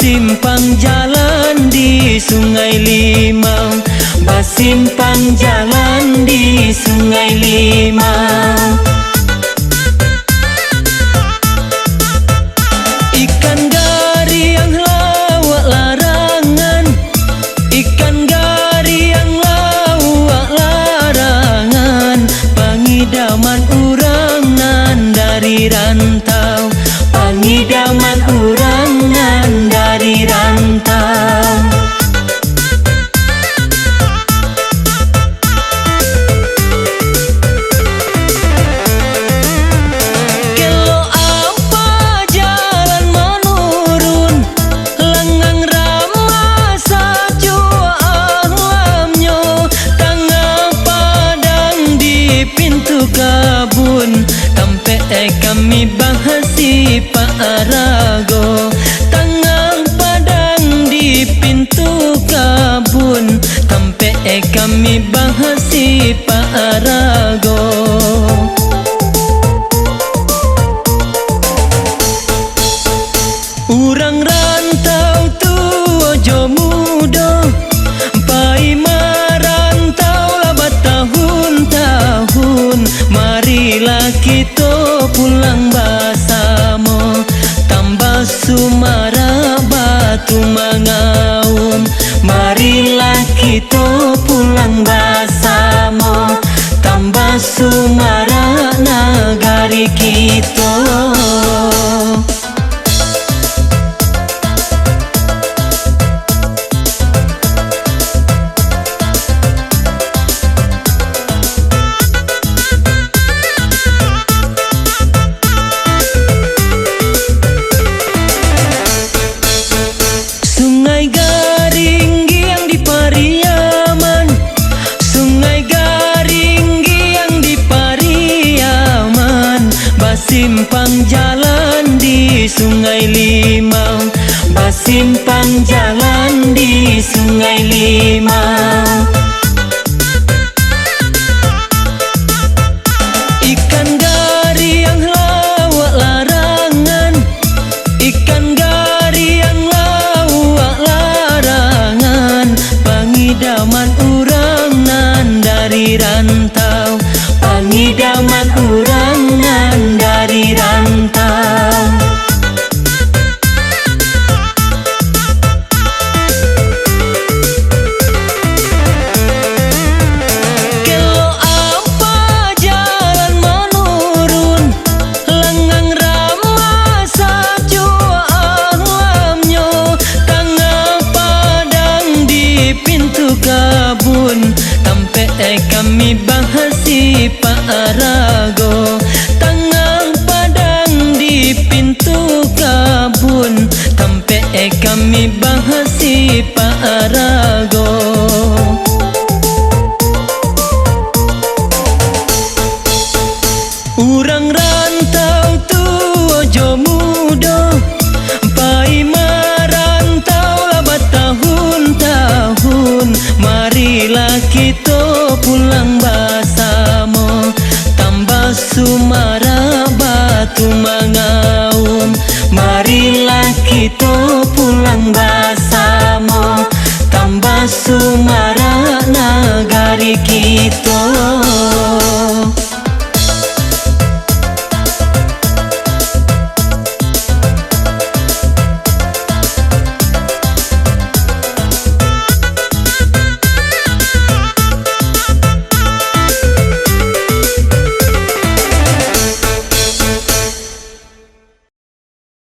Basimpang jalan di Sungai Limau, basimpang jalan di Sungai Limau. Ikan gari yang lawak larangan, ikan gari yang lawak larangan, pangidaman urangan dari rantau, pangidaman urangan dari rantau. Kelo apa jalan menurun, lengang ramah sajua alamnya, tangga padang di pintu kabun, tampe kami bahasi Pak Arago. Tangan padang di pintu kabun, tampe kami bahasi Pak Arago. Urang rantau tua jo muda, pai marantau labat tahun-tahun, marilah kita pulang basamo, tambah Sumara batu mangaun. Marilah kita pulang basamo, tambah Sumara nagari kita. Sungai Garing yang di Pariaman, Sungai Garing yang di Pariaman, basimpang jalan di Sungai Limau, basimpang jalan di Sungai Limau. Ikan gari yang lawak larangan, ikan gari yang lawak larangan, pangidaman urangan dari rantau, pangidaman urangan dari rantau. Kelo apa jalan menurun, lengang ramah sajua alamnya, tangga padang di pintu kabun, tampe kami bahasi Pak Arago. Tangga padang di pintu kabun, tampe kami bahasi Pak Arago. Urang rantau tua jo muda, pai marantau labat tahun-tahun, marilah kita pulang basamo, tambah Sumara batu mangaun. Marilah kita pulang basamo, tambah Sumara nagari kita.